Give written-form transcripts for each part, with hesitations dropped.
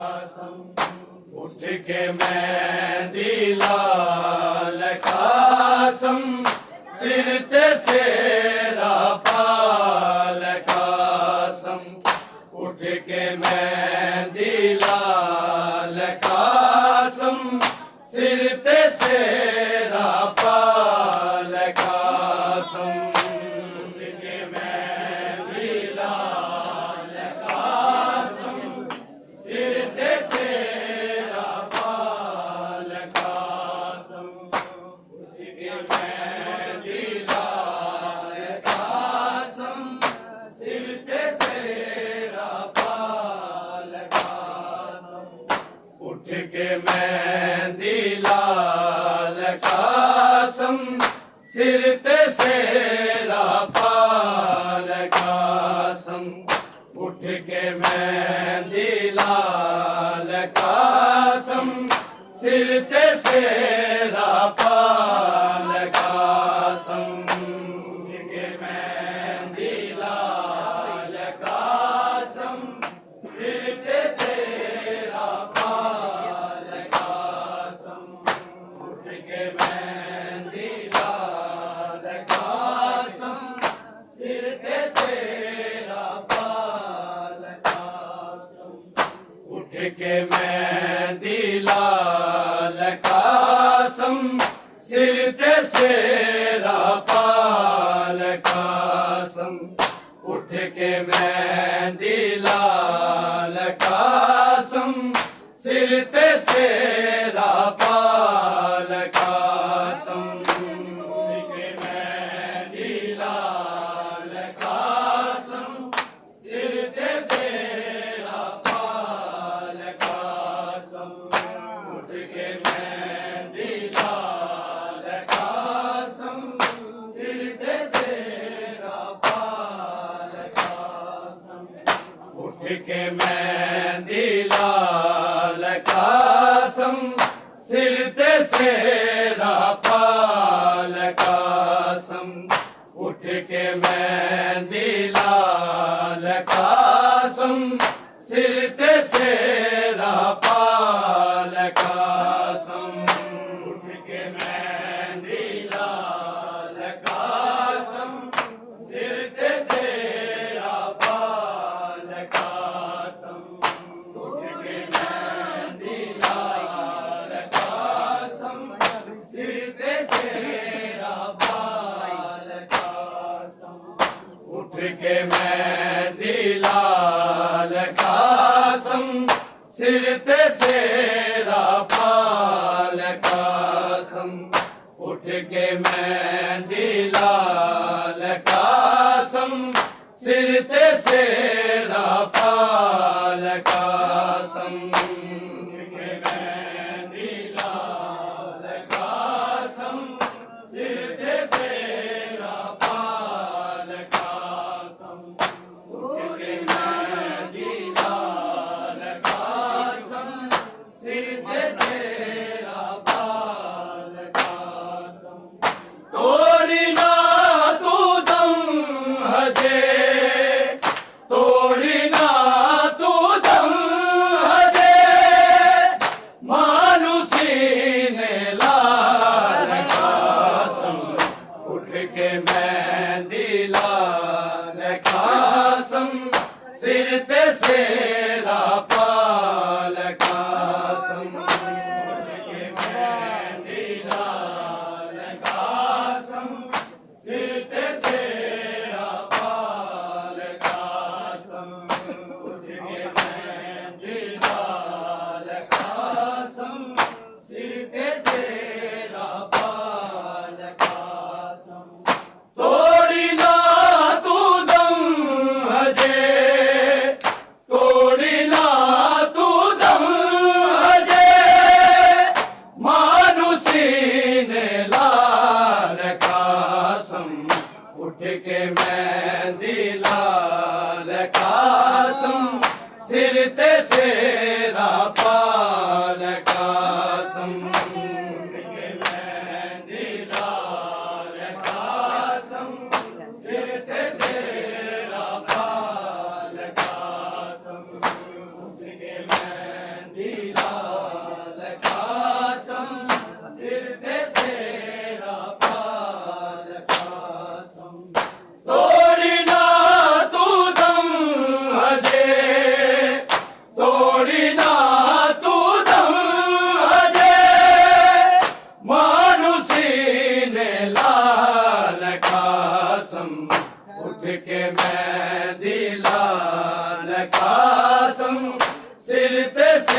उठ के मेहंदी लाल कासम सिर ते सेरा पाल कासम। उठ के मेहंदी लाल कासम सिर ते सेरा पाल कासम। उठ के मेहंदी लाल कासम सिर ते सेरा पाल कासम। उठ के मेहंदी लाल कासम सिर ते सेरा पाल कासम। उठ के मेहंदी लाल कासम सिर ते सेरा पाल कासम। उठ के मेहंदी लाल कासम सिर ते सेरा पाल कासम। उठ के मेहंदी लाल कासम सिर ते सेरा पाल कासम। उठ के मेहंदी लाल कासम सिर ते सेरा पाल कासम। उठ के मेहंदी लाल कासम सिर ते सेरा पाल कासम। उठ के मेहंदी लाल कासम सिर ते सेरा पाल कासम। उठ के मेहंदी लाल कासम सिर ते सेरा पाल कासम। उठ के मेहंदी लाल कासम सिर ते सेरा पाल कासम। उठ के मेहंदी लाल कासम सिर ते सेरा पाल कासम। उठ के मेहंदी लाल कासम सिर ते सेरा पाल कासम। उठ के मेहंदी लाल कासम सिर ते सेरा पाल कासम। उठ के मेहंदी लाल कासम सिर ते सेरा पाल कासम। उठ के मेहंदी लाल कासम सिर ते सेरा पाल कासम। उठ के मेहंदी लाल कासम सिर ते सेरा पाल कासम। तोड़ी ना तू दम हजे, तोड़ी ना तू दम हजे,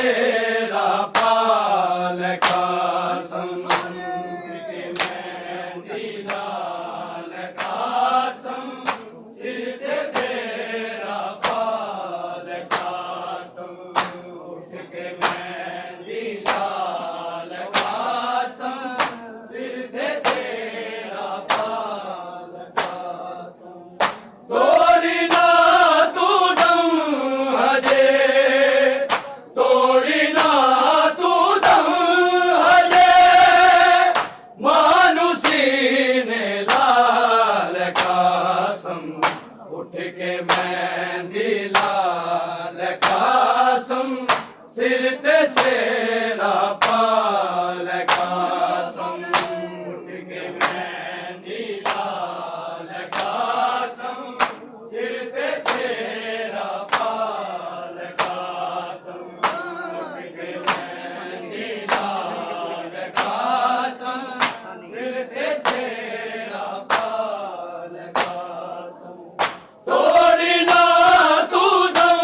सेरा पाल कासम उठ के मेहंदी लाल कासम सिर ते सेरा पाल कासम उठ के मेहंदी लाल कासम सिर ते सेरा पाल कासम तोड़ी ना तू दम हजे तोड़ी ना तू दम हजे मानुसी ने लाल कासम उठ के मेहंदी लाल कासम सिर ते सेरा पाल कासम उठ के मेहंदी लाल कासम सिर ते सेरा पाल कासम उठ के मेहंदी लाल कासम सिर ते सेरा पाल कासम तोड़ी ना तू दम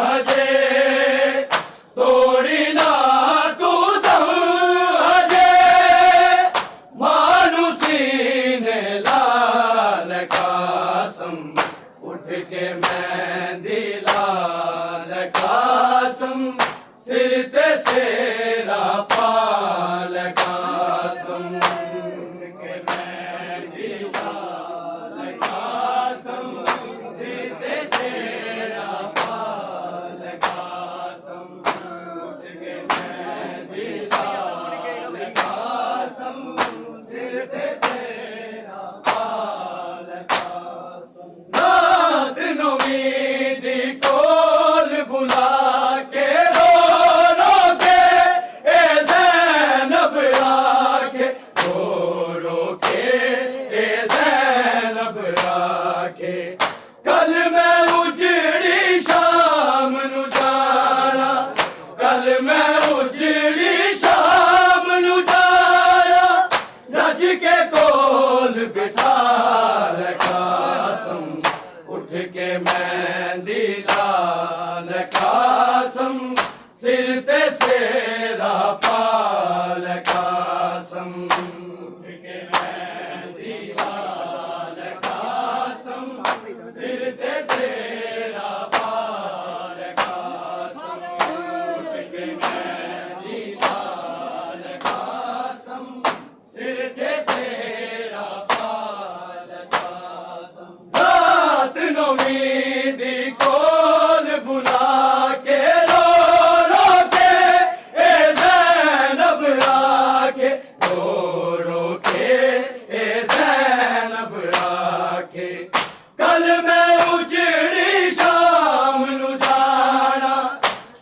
हजे तोड़ी ना तू दम हजे मानुसी ने लाल कासम उठ के मेहंदी लाल कासम सिर ते सेरा पाल कासम उठ के मेहंदी लाल कासम सिर ते सेरा पाल कासम उठ के मेहंदी लाल कासम सिर ते सेरा पाल कासम रात नौमीदी कोल बुला के रो रो के ए ज़ैनब आके रो रो के ए ज़ैनब आके कल मैं उजड़ी शाम नु जाना कल मैं उजड़ी शाम नु जाना रज के कोल बिठाल कासम उठ के मेहंदी लाल कासम सिर ते सेरा पाल कासम उठ के मेहंदी लाल कासम सिर ते सेरा पाल कासम उठ के मेहंदी लाल कासम सिर ते सेरा पाल कासम रात नौमीदी कोल बुला के रो रो के ए ज़ैनब आके रो रो के ए ज़ैनब आके कल मैं उजड़ी शाम नु जाना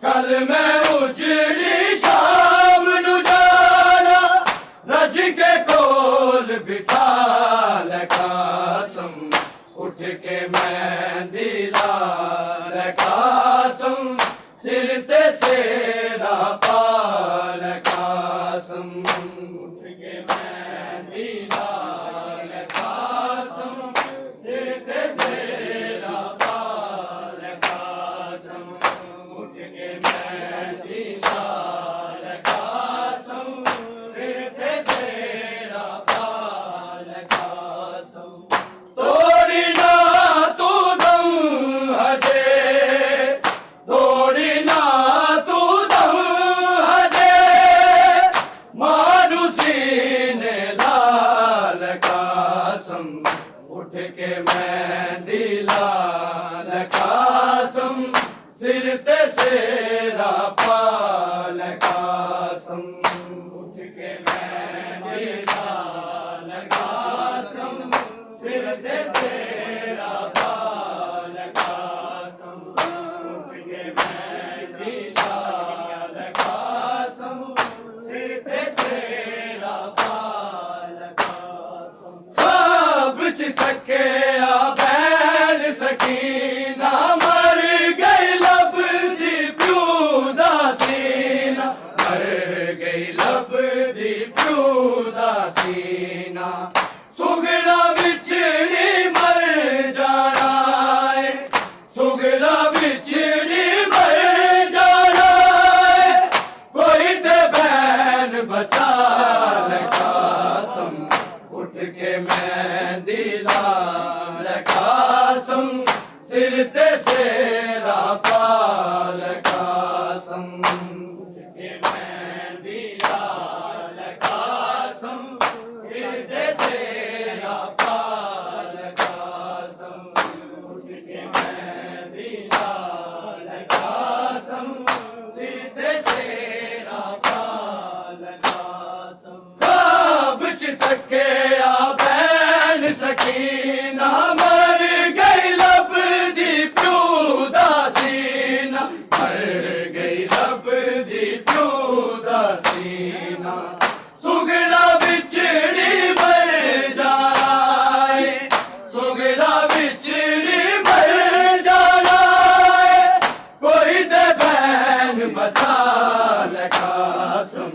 कल मैं उजड़ी शाम नु जाना रज के कोल बिठाल कासम उठ के मेहंदी लाल कासम सिर ते सेरा पाल कासम उठ के मेहंदी लाल कासम सिर ते सेरा पाल कासम उठ के मेहंदी लाल कासम सिर ते सेरा पाल कासम तोड़ी ना तू दम हजे तोड़ी ना तू दम हजे मानुसी ने लाल कासम उठ के मेहंदी लाल कासम सिर ते सेरा पाल कासम उठ के मेहंदी लाल कासम सिर ते सेरा पाल कासम उठ के मेहंदी लाल कासम सिर ते सेरा पाल कासम ख्वाब च तके आ बैन सकीना मर गई लब दी प्यू दा सीना मर गई लब दी प्यू दा सीना सुगड़ा बिछड़ी मर जाना है सुगड़ा बिछड़ी मर जाना है के मेहंदी लाल कासम सिर ते सेरा पाल कासम उठ के मेहंदी लाल कासम सिर ते सेरा पाल कासम ख्वाब च तके आ बैन सकीना मर गई लब दी प्यू दासीना मर गई लब दी प्यू दासीना सुगरा बिछड़ी मर जाना है सुगरा बिछड़ी मर जाना है कोई दे बैन बचा ले कासम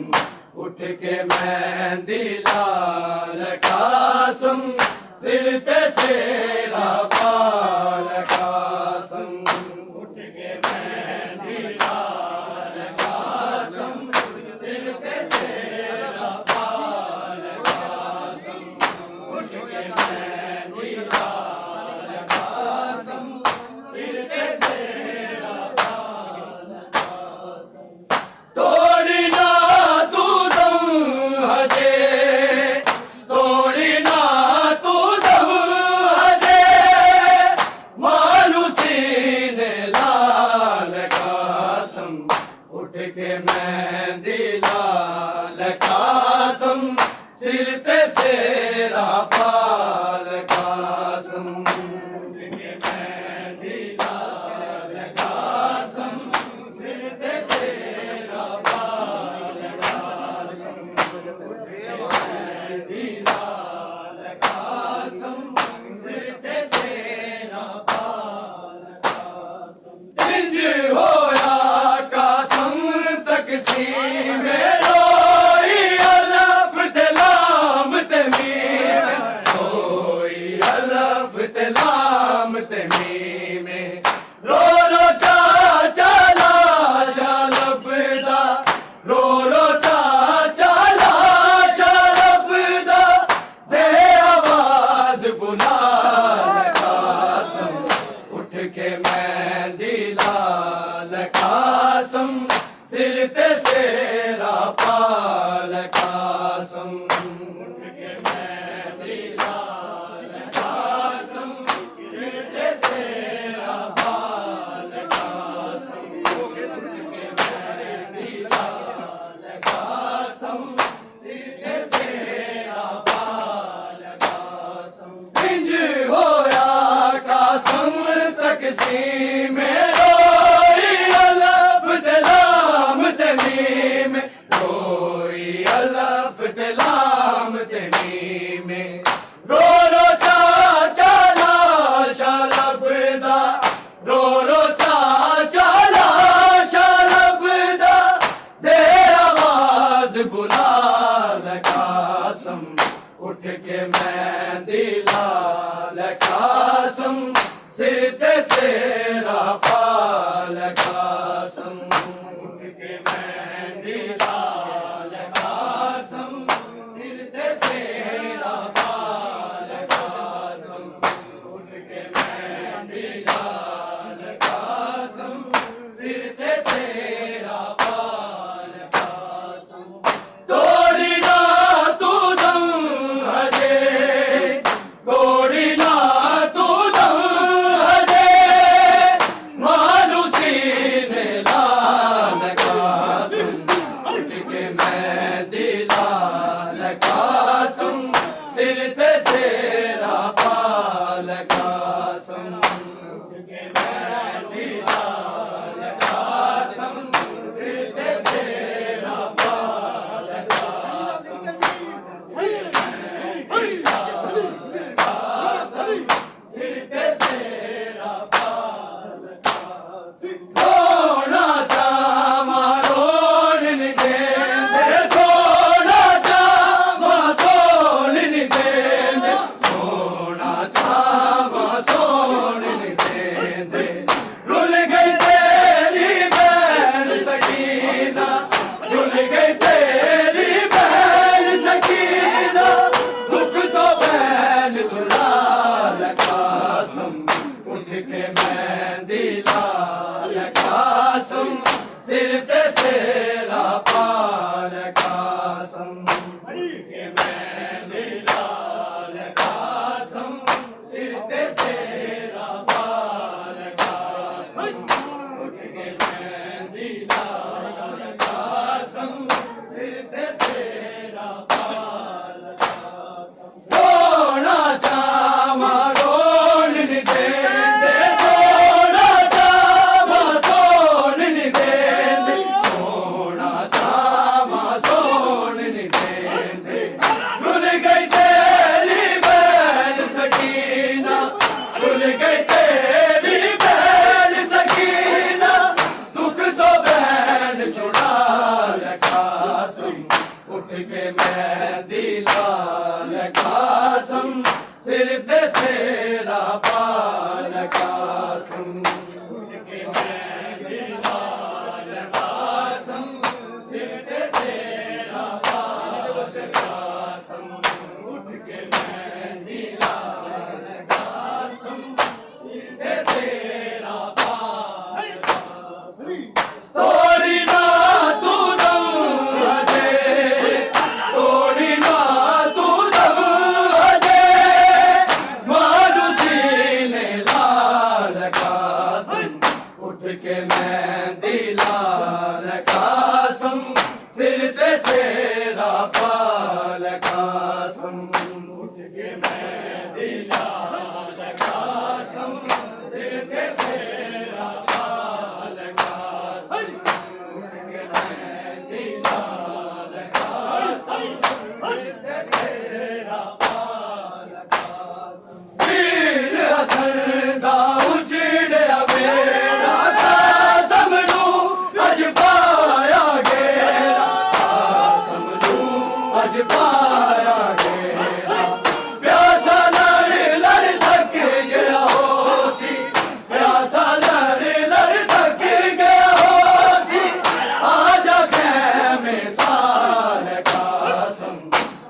उठ के मेहंदी लाल कासम सिर ते सेरा पाल कासम उठ के मेहंदी लाल कासम सिर ते सेरा पाल कासम उठ के मेहंदी लाल कासम सिर ते सेरा पाल कासम तोड़ी ना तू दम हजे तोड़ी ना तू दम हजे मानुसी ने लाल कासम उठ के मेहंदी लाल कासम सिर ते सेरा पाल कासम उठ के मेहंदी लाल कासम सिर ते सेरा पाल कासम उठ के मेहंदी लाल कासम सिर ते सेरा पाल कासम इंज होया कासम तकसीम रोई अलफ ते लाम ते मीम रोई अलफ ते लाम ते मीम रो रो चा चला शालबदा रो रो चा चला शालबदा दे आवाज बुला कासम उठ के मेहंदी लाल कासम सिर ते सेरा पाल कासम उठ के मेहंदी लाल कासम सिर ते सेरा पाल कासम उठ के मेहंदी लाल कासम सिर ते सेरा पाल कासम इंज होया कासम तकसीम रोई अलफ ते लाम ते मीम रोई अलफ ते लाम ते मीम रो रो चा चला शालबदा रो रो चा चला शालबदा दे आवाज बुलाल कासम उठ के मेहंदी लाल कासम सिर ते सेरा पाल कासम उठ के मेहंदी लाल कासम सिर ते सेरा पाल कासम उठ के मेहंदी लाल कासम सिर ते सेरा पाल कासम के मेहंदी लाल कासम सिर ते सेरा पाल कासम उठ के मेहंदी लाल कासम सिर ते सेरा पाल कासम उठ के मेहंदी लाल कासम सिर ते सेरा पाल तोड़ी ना तू दम अजे तोड़ी ना तू दम अजे मानुसी ने लाल कासम उठ के मेहंदी लाल कासम सिर ते सेरा पाल कासम उठ के मेहंदी लाल कासम सिर ते सेरा पाल कासम वीर हसदा उजड़िया बेड़ा कासम नू अज पाया गेरा कासम नू अज पाया गेरा प्यासा लड़ लड़ थक गया हो सी प्यासा लड़ लड़ थक गया हो सी आजा खैमे साल कासम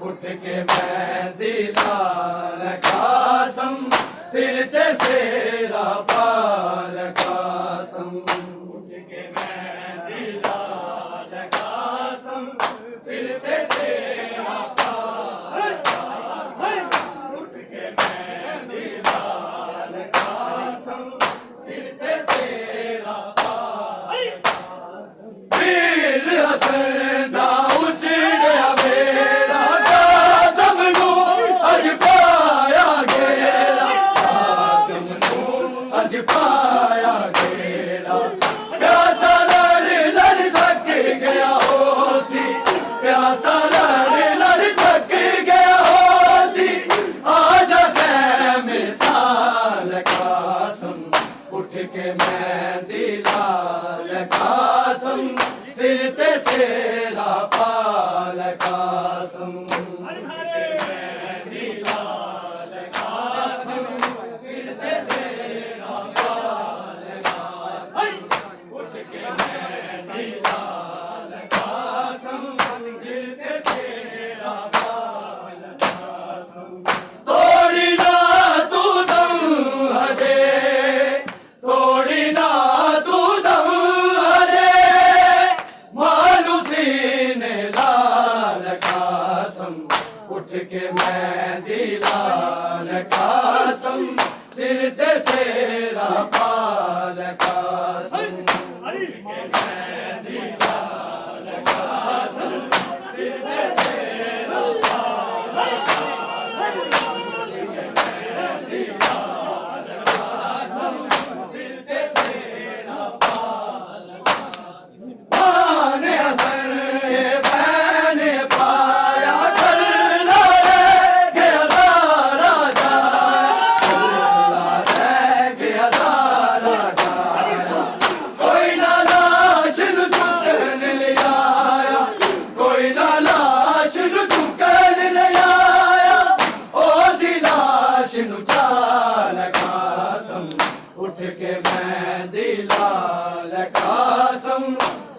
उठ के मेहंदी लाल कासम सिर ते सेरा पाल कासम उठ के मेहंदी लाल कासम सिर ते सेरा पाल कासम उठ के मेहंदी लाल कासम सिर ते सेरा पाल वीर हसदा उजड़िया बेड़ा कासम नू अज पाया गेरा कासम नू अज पाया गेरा प्यासा लड़ लड़ थक गया हो सी प्यासा लड़ लड़ थक गया हो सी आजा खैमे साल कासम उठ के मेहंदी लाल कासम सिर ते सेरा पाल कासम मेहंदी लाल कासम सिर ते सेरा पाल कासम उठ के मेहंदी लाल कासम सिर ते सेरा पाल कासम तोड़ी ना तू दम अजे तोड़ी ना तू दम अजे मानुसी ने लाल कासम उठ के मेहंदी लाल कासम सिर ते सेरा पाल कासम उठ के मेहंदी लाल कासम सिर ते सेरा पाल कासम उठ के मेहंदी लाल कासम सिर ते सेरा पाल आने हसन बहने पाया कर लारे गया राजा गया राजा कोई ना लाश नु चुकन ले आया कोई ना लाश नु चुकन ले आया ओ दी लाश नु चाल कासम उठ के मेहंदी लाल कासम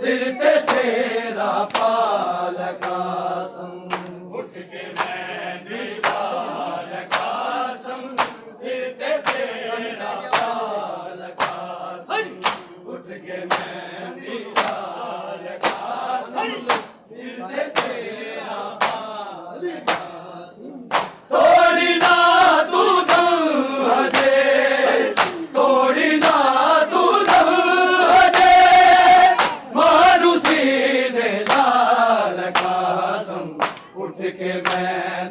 सिर ते सेरा पाल कासम उठ के मेहंदी लाल कासम सिर ते सेरा पाल कासम उठ के मेहंदी लाल कासम सिर ते सेरा पाल कासम तोड़ी ना तू दम अजे तोड़ी ना तू दम अजे मानुसी ने लाल कासम उठ के मैं